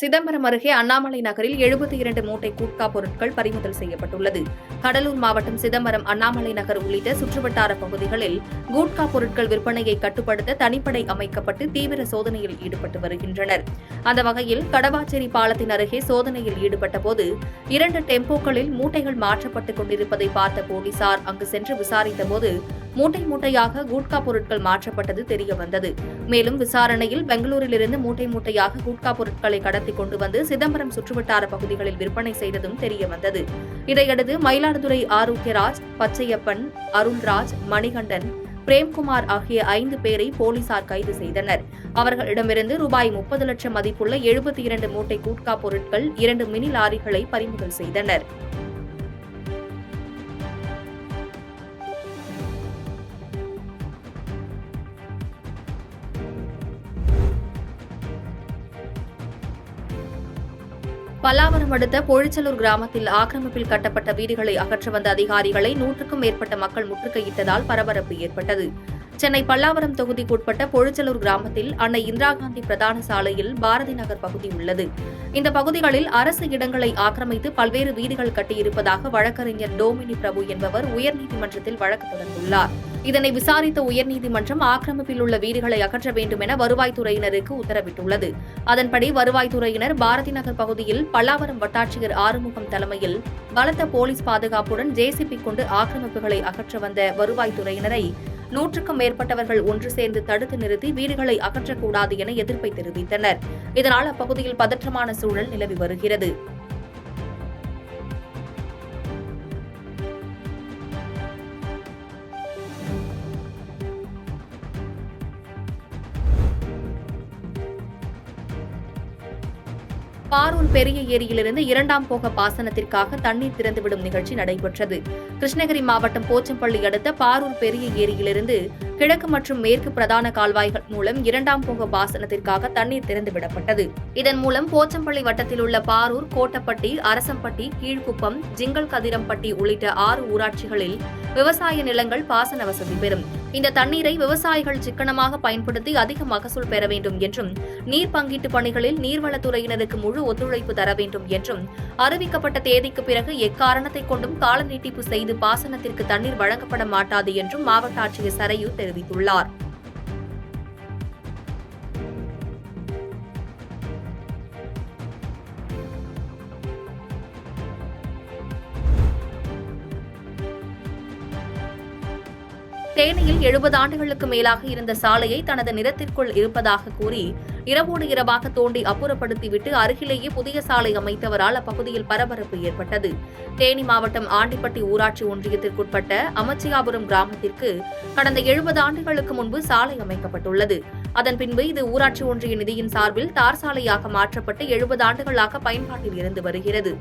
சிதம்பரம் அருகே அண்ணாமலை நகரில் 72 மூட்டை குட்கா பொருட்கள் பறிமுதல் செய்யப்பட்டுள்ளது. கடலூர் மாவட்டம் சிதம்பரம், அண்ணாமலை நகர் உள்ளிட்ட சுற்றுவட்டார பகுதிகளில் குட்கா பொருட்கள் விற்பனையை கட்டுப்படுத்த தனிப்படை அமைக்கப்பட்டு தீவிர சோதனையில் ஈடுபட்டு வருகின்றனர். அந்த வகையில் கடவாச்சேரி பாலத்தின் அருகே சோதனையில் ஈடுபட்டபோது 2 டெம்போக்களில் மூட்டைகள் மாற்றப்பட்டுக் கொண்டிருப்பதை பார்த்த போலீசார் அங்கு சென்று விசாரித்தபோது மூட்டை மூட்டையாக குட்கா பொருட்கள் மாற்றப்பட்டது தெரியவந்தது. மேலும் விசாரணையில் பெங்களூரிலிருந்து மூட்டை மூட்டையாக குட்கா பொருட்களை கடத்திக் கொண்டு வந்து சிதம்பரம் சுற்றுவட்டார பகுதிகளில் விற்பனை செய்ததும் தெரியவந்தது. இதையடுத்து மயிலாடுதுறை ஆரோக்கியராஜ், பச்சையப்பன், அருள்ராஜ், மணிகண்டன், பிரேம்குமார் ஆகிய 5 பேரை போலீசார் கைது செய்தனர். அவர்களிடமிருந்து ரூபாய் 30 லட்சம் மதிப்புள்ள 72 மூட்டை குட்கா பொருட்கள், 2 மினி லாரிகளை பறிமுதல் செய்தனர். பல்லாவரம் அடுத்த பொழிச்சலூர் கிராமத்தில் ஆக்கிரமிப்பில் கட்டப்பட்ட வீடுகளை அகற்ற வந்த அதிகாரிகளை 100க்கும் மேற்பட்ட மக்கள் முற்றுகையிட்டதால் பரபரப்பு ஏற்பட்டது. சென்னை பல்லாவரம் தொகுதிக்குட்பட்ட பொழிச்சலூர் கிராமத்தில் அன்னை இந்திரா காந்தி பிரதான சாலையில் பாரதி நகர் பகுதி உள்ளது. இந்த பகுதிகளில் அரசு இடங்களை ஆக்கிரமித்து பல்வேறு வீடுகள் கட்டியிருப்பதாக வழக்கறிஞர் டோமினி பிரபு என்பவர் உயர்நீதிமன்றத்தில் வழக்கு தொடர்ந்துள்ளார். இதனை விசாரித்த உயர்நீதிமன்றம் ஆக்கிரமிப்பில் உள்ள வீடுகளை அகற்ற வேண்டும் என வருவாய்த்துறையினருக்கு உத்தரவிட்டுள்ளது. அதன்படி வருவாய்த்துறையினர் பாரதி நகர் பகுதியில் பல்லாவரம் வட்டாட்சியர் ஆறுமுகம் தலைமையில் பலத்த போலீஸ் பாதுகாப்புடன் ஜேசிபி கொண்டு ஆக்கிரமிப்புகளை அகற்ற வந்த வருவாய்த்துறையினரை 100க்கும் மேற்பட்டவர்கள் ஒன்று சேர்ந்து தடுத்து நிறுத்தி வீடுகளை அகற்றக்கூடாது என எதிர்ப்பை தெரிவித்தனர். இதனால் அப்பகுதியில் பதற்றமான சூழல் நிலவி வருகிறது. பாரூர் பெரிய ஏரியிலிருந்து 2ஆம் போக பாசனத்திற்காக தண்ணீர் திறந்துவிடும் நிகழ்ச்சி நடைபெற்றது. கிருஷ்ணகிரி மாவட்டம் போச்சம்பள்ளி அடுத்த பாரூர் பெரிய ஏரியிலிருந்து கிழக்கு மற்றும் மேற்கு பிரதான கால்வாய்கள் மூலம் 2ஆம் போக பாசனத்திற்காக தண்ணீர் திறந்துவிடப்பட்டது. இதன் மூலம் போச்சம்பள்ளி வட்டத்தில் உள்ள பாரூர், கோட்டப்பட்டி, அரசம்பட்டி, கீழ்குப்பம், ஜிங்கல் கதிரம்பட்டி உள்ளிட்ட 6 ஊராட்சிகளில் விவசாய நிலங்கள் பாசன வசதி பெறும். இந்த தண்ணீரை விவசாயிகள் சிக்கனமாக பயன்படுத்தி அதிக மகசூல் பெற வேண்டும் என்றும், நீர் பங்கீட்டு பணிகளில் நீர்வளத்துறையினருக்கு முழு ஒத்துழைப்பு தர வேண்டும் என்றும், அறிவிக்கப்பட்ட தேதிக்கு பிறகு எக்காரணத்தை கொண்டும் கால நீட்டிப்பு செய்து பாசனத்திற்கு தண்ணீர் வழங்கப்பட மாட்டாது என்றும் மாவட்ட ஆட்சியர் சரையு தெரிவித்துள்ளார். தேனியில் 70 ஆண்டுகளுக்கு மேலாக இருந்த சாலையை தனது நிலத்திற்குள் இருப்பதாக கூறி இரவோடு இரவாக தோண்டி அப்புறப்படுத்திவிட்டு அருகிலேயே புதிய சாலை அமைத்தவரால் அப்பகுதியில் பரபரப்பு ஏற்பட்டது. தேனி மாவட்டம் ஆண்டிப்பட்டி ஊராட்சி ஒன்றியத்திற்குட்பட்ட அமச்சியாபுரம் கிராமத்திற்கு கடந்த 70 ஆண்டுகளுக்கு முன்பு சாலை அமைக்கப்பட்டுள்ளது. அதன் பின்பு இது ஊராட்சி ஒன்றிய நிதியின் சார்பில் தார் சாலையாக மாற்றப்பட்டு 70 ஆண்டுகளாக பயன்பாட்டில் இருந்து வருகிறது.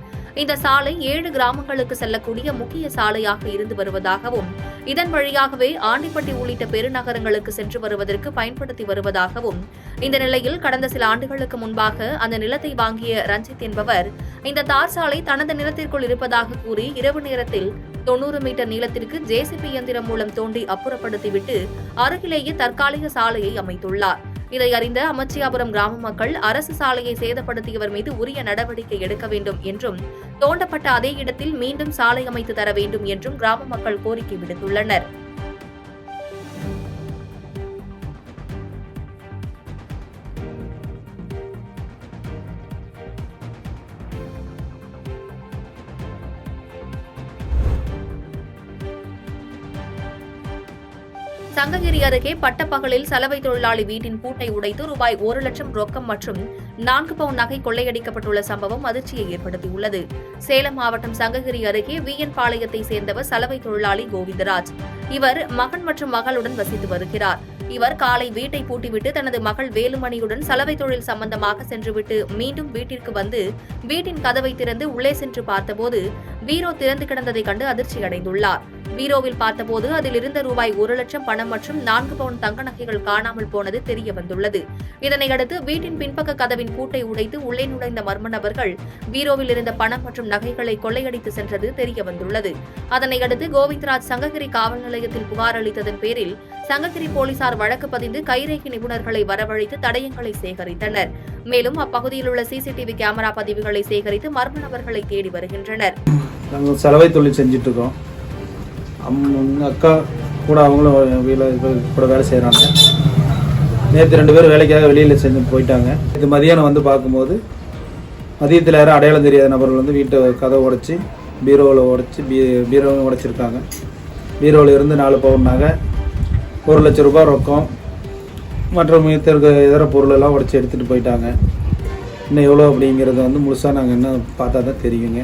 இந்த சாலை 7 கிராமங்களுக்கு செல்லக்கூடிய முக்கிய சாலையாக இருந்து வருவதாகவும், இதன் வழியாகவே ஆண்டிப்பட்டி உள்ளிட்ட பெருநகரங்களுக்கு சென்று வருவதற்கு பயன்படுத்தி வருவதாகவும், இந்த நிலையில் கடந்த சில ஆண்டுகளுக்கு முன்பாக அந்த நிலத்தை வாங்கிய ரஞ்சித் என்பவர் இந்த தார் சாலை தனது நிலத்திற்குள் இருப்பதாக கூறி இரவு நேரத்தில் 90 மீட்டர் நீளத்திற்கு ஜேசிபி இயந்திரம் மூலம் தோண்டி அப்புறப்படுத்திவிட்டு அருகிலேயே தற்காலிக சாலையை அமைத்துள்ளார். இதை அறிந்த அமச்சியாபுரம் கிராம மக்கள் அரசு சாலையை சேதப்படுத்தியவர் மீது உரிய நடவடிக்கை எடுக்க வேண்டும் என்றும், தோண்டப்பட்ட அதே இடத்தில் மீண்டும் சாலை அமைத்து தர வேண்டும் என்றும் கிராம மக்கள் கோரிக்கை விடுத்துள்ளனர். சங்ககிரி அருகே பட்டப்பகலில் சலவை தொழிலாளி வீட்டின் பூட்டை உடைத்து ரூபாய் 1 லட்சம் ரொக்கம் மற்றும் 4 பவுன் நகை கொள்ளையடிக்கப்பட்டுள்ள சம்பவம் அதிர்ச்சியை ஏற்படுத்தியுள்ளது. சேலம் மாவட்டம் சங்ககிரி அருகே விஎன் பாளையத்தை சேர்ந்தவர் சலவை தொழிலாளி கோவிந்தராஜ். இவர் மகன் மற்றும் மகளுடன் வசித்து வருகிறார். இவர் காலை வீட்டை பூட்டிவிட்டு தனது மகள் வேலுமணியுடன் சலவை தொழில் சம்பந்தமாக சென்றுவிட்டு மீண்டும் வீட்டிற்கு வந்து வீட்டின் கதவை திறந்து உள்ளே சென்று பார்த்தபோது பீரோ திறந்து கிடந்ததை கண்டு அதிர்ச்சி அடைந்துள்ளார். பீரோவில் பார்த்தபோது அதில் இருந்த ரூபாய் 1,00,000 பணம் மற்றும் 4 பவுன் தங்க நகைகள் காணாமல் போனது தெரிய வந்துள்ளது. இதனையடுத்து வீட்டின் பின்பக்க கதவின் பூட்டை உடைத்து உள்ளே நுழைந்த மர்ம நபர்கள் பீரோவில் இருந்த பணம் மற்றும் நகைகளை கொள்ளையடித்து சென்றது தெரிய வந்துள்ளது. அதனையடுத்து கோவிந்தராஜ் சங்ககிரி காவல் நிலையத்தில் புகார் அளித்ததன் பேரில் சங்ககிரி போலீசார் வழக்கு பதிந்து கைரேகை நிபுணர்களை வரவழைத்து தடயங்களை சேகரித்தனர். மேலும் அப்பகுதியில் உள்ள சிசிடிவி கேமரா பதிவுகளை சேகரித்து மர்ம நபர்களை தேடி வருகின்றனர். நாங்கள் சலவை தொழில் செஞ்சுட்டு இருக்கோம். அக்கா கூட அவங்களும் கூட வேலை செய்கிறாங்க. நேற்று 2 பேர் வேலைக்காக வெளியில் செஞ்சு போயிட்டாங்க. இது மதியானம் வந்து பார்க்கும்போது மதியத்தில் யாரும் அடையாளம் தெரியாத நபர்கள் வந்து வீட்டை கதவை உடைச்சி பீரோவும் உடைச்சிருக்காங்க. பீரோவில் இருந்து 4 பவுன் நகை, 1,00,000 ரூபாய் ரொக்கம் மற்றும் இதர பொருளெல்லாம் உடைச்சி எடுத்துகிட்டு போயிட்டாங்க. இன்னும் எவ்வளோ அப்படிங்கிறத வந்து முழுசாக நாங்கள் இன்னும் பார்த்தா தான் தெரியுங்க.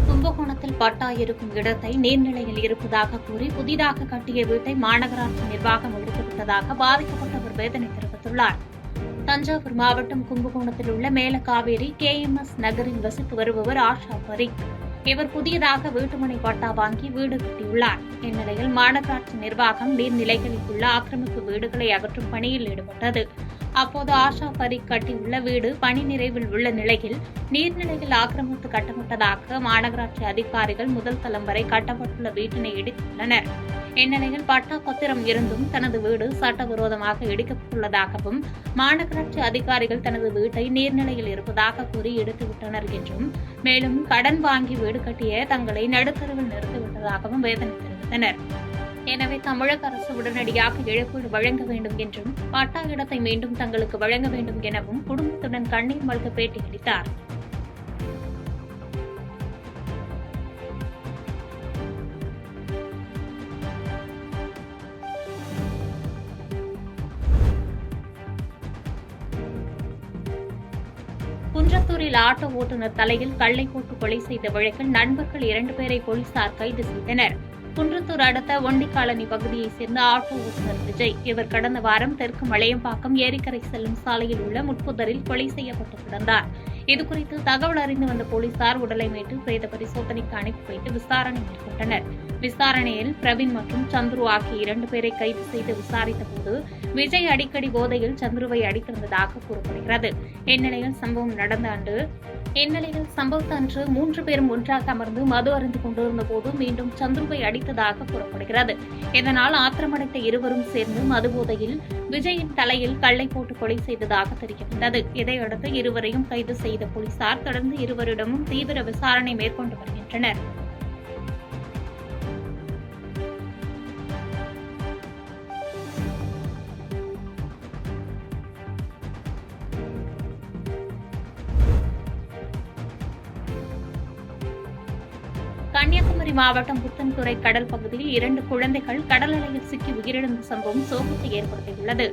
கும்பகோணத்தில் பட்டா இருக்கும் இடத்தை நீர்நிலையில் இருப்பதாக கூறி புதிதாக கட்டிய வீட்டை மாநகராட்சி நிர்வாகம் எடுத்துவிட்டதாக பாதிக்கப்பட்டவர் வேதனை தெரிவித்துள்ளார். தஞ்சாவூர் மாவட்டம் கும்பகோணத்தில் உள்ள மேலகாவேரி KMS நகரில் வசித்து வருபவர் ஆஷா பரிக். இவர் புதியதாக வீட்டுமனை பட்டா வாங்கி வீடு கட்டியுள்ளார். இந்நிலையில் மாநகராட்சி நிர்வாகம் நீர்நிலைகளில் உள்ள ஆக்கிரமிப்பு வீடுகளை அகற்றும் பணியில் ஈடுபட்டது. அப்போது ஆஷா பரிக் கட்டியுள்ள வீடு பணி நிறைவில் உள்ள நிலையில் நீர்நிலையில் ஆக்கிரமித்து கட்டப்பட்டதாக மாநகராட்சி அதிகாரிகள் முதல் தளம் வரை கட்டப்பட்டுள்ள வீட்டினை இடித்துள்ளனர். இந்நிலையில் பட்டா பத்திரம் இருந்தும் தனது வீடு சட்டவிரோதமாக இடிக்கப்பட்டுள்ளதாகவும் மாநகராட்சி அதிகாரிகள் தனது வீட்டை நீர்நிலையில் இருப்பதாக கூறி இடித்துவிட்டனர் என்றும், மேலும் கடன் வாங்கி வீடு கட்டிய தங்களை நடுத்தருவில் நிறுத்திவிட்டதாகவும் வேதனை தெரிவித்தனர். எனவே தமிழக அரசு உடனடியாக இழப்பீடு வழங்க வேண்டும் என்றும், பட்டா இடத்தை மீண்டும் தங்களுக்கு வழங்க வேண்டும் எனவும் குடும்பத்துடன் கண்ணீர் மல்க பேட்டியளித்தார். குன்றத்தூரில் ஆட்டோ ஓட்டுநர் தலையில் கல்லை போட்டு கொலை செய்த வழக்கில் நண்பர்கள் 2 பேரை போலீசார் கைது செய்தனர். குன்றத்தூர் அடுத்த ஒண்டிக்காலனி பகுதியைச் சேர்ந்த ஆட்டோ ஓட்டுநர் விஜய். இவர் கடந்த வாரம் தெற்கு மலையம்பாக்கம் ஏரிக்கரை செல்லும் சாலையில் உள்ள முட்புதரில் கொலை செய்யப்பட்டு கிடந்தார். இதுகுறித்து தகவல் அறிந்து வந்த போலீசார் உடலை மீட்டு பிரேத பரிசோதனைக்கு அனுப்பி வைத்து விசாரணை மேற்கொண்டனர். விசாரணையில் பிரவீன் மற்றும் சந்துரு ஆகிய 2 பேரை கைது செய்து விசாரித்தபோது விஜய் அடிக்கடி போதையில் சந்துருவை அடித்திருந்ததாக கூறப்படுகிறது. இந்நிலையில் சம்பவத்தன்று 3 பேரும் ஒன்றாக அமர்ந்து மது அருந்து கொண்டிருந்த போது மீண்டும் சந்துருவை அடித்ததாக கூறப்படுகிறது. இதனால் ஆத்திரமடைந்த இருவரும் சேர்ந்து மது போதையில் விஜயின் தலையில் கல்லை போட்டு கொலை செய்ததாக தெரியவந்தது. இதையடுத்து இருவரையும் கைது செய்த போலீசார் தொடர்ந்து இருவரிடமும் தீவிர விசாரணை மேற்கொண்டு வருகின்றனர். கன்னியாகுமரி மாவட்டம் புத்தன்துறை கடல் பகுதியில் 2 குழந்தைகள் கடல் அலையில் சிக்கி உயிரிழந்த சம்பவம் சோகத்தை ஏற்படுத்தியுள்ளது.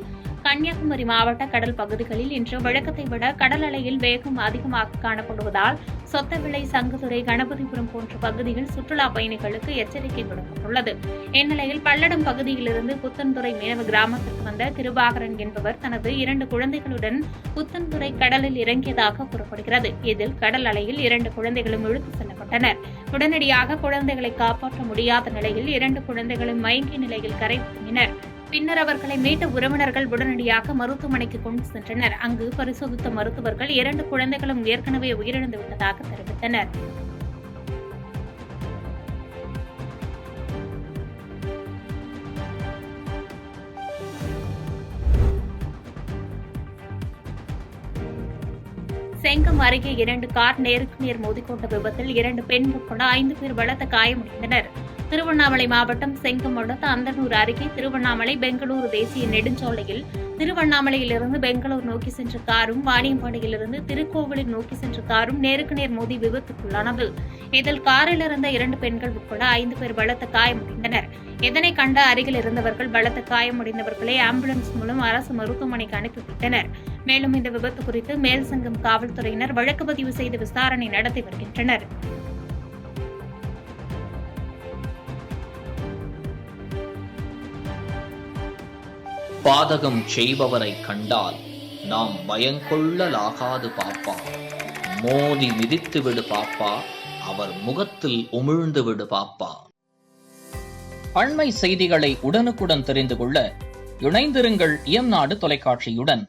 கன்னியாகுமரி மாவட்ட கடல் பகுதிகளில் இன்று வழக்கத்தை விட கடல் அலையில் வேகம் அதிகமாக காணப்படுவதால் சொத்தவிளை, சங்குதுறை, கணபதிபுரம் போன்ற பகுதியில் சுற்றுலா பயணிகளுக்கு எச்சரிக்கை விடப்பட்டுள்ளது. இந்நிலையில் பல்லடம் பகுதியிலிருந்து புத்தன்துறை மீனவ கிராமத்திற்கு வந்த கிருபாகரன் என்பவர் தனது 2 குழந்தைகளுடன் புத்தன்துறை கடலில் இறங்கியதாக கூறப்படுகிறது. இதில் கடல் அலையில் 2 குழந்தைகளும் இழுத்து செல்லப்பட்டனர். உடனடியாக குழந்தைகளை காப்பாற்ற முடியாத நிலையில் 2 குழந்தைகளும் மயங்கிய நிலையில் கரை திரும்பினர். பின்னர் அவர்களை மீட்ட உறவினர்கள் உடனடியாக மருத்துவமனைக்கு கொண்டு சென்றனர். அங்கு பரிசோதித்த மருத்துவர்கள் 2 குழந்தைகளும் ஏற்கனவே உயிரிழந்து விட்டதாக தெரிவித்தனர். செங்கம் அருகே 2 கார் நேருக்கு நேர் மோதிக்கொண்ட விபத்தில் 2 பெண் உட்பட 5 பேர் பலத்த காயமடைந்தனர். திருவண்ணாமலை மாவட்டம் செங்கம் அடுத்த அந்தனூர் அருகே திருவண்ணாமலை பெங்களூரு தேசிய நெடுஞ்சாலையில் திருவண்ணாமலையிலிருந்து பெங்களூர் நோக்கி சென்ற காரும் வாணியம்பாடியிலிருந்து திருக்கோவிலூர் நோக்கி சென்ற காரும் நேருக்கு நேர் மோதி விபத்துக்குள்ளானது. இதில் காரில் இருந்த 2 பெண்கள் உட்பட 5 பேர் பலத்த காயமடைந்தனர். இதனை கண்ட அருகில் இருந்தவர்கள் பலத்த காயமடைந்தவர்களை ஆம்புலன்ஸ் மூலம் அரசு மருத்துவமனைக்கு அனுப்பி வைத்தனர். மேலும் இந்த விபத்து குறித்து மேல்சங்கம் காவல்துறையினர் வழக்கு பதிவு செய்து விசாரணை நடத்தி வருகின்றனர். பாதகம் செய்பவரை கண்டால் நாம் பயங்கொள்ளலாகாது பாப்பா. மோதி மிதித்து விடு பாப்பா, அவர் முகத்தில் உமிழ்ந்து விடு பாப்பா. அண்மை செய்திகளை உடனுக்குடன் தெரிந்து கொள்ள இணைந்திருங்கள் இயம்நாடு தொலைக்காட்சியுடன்.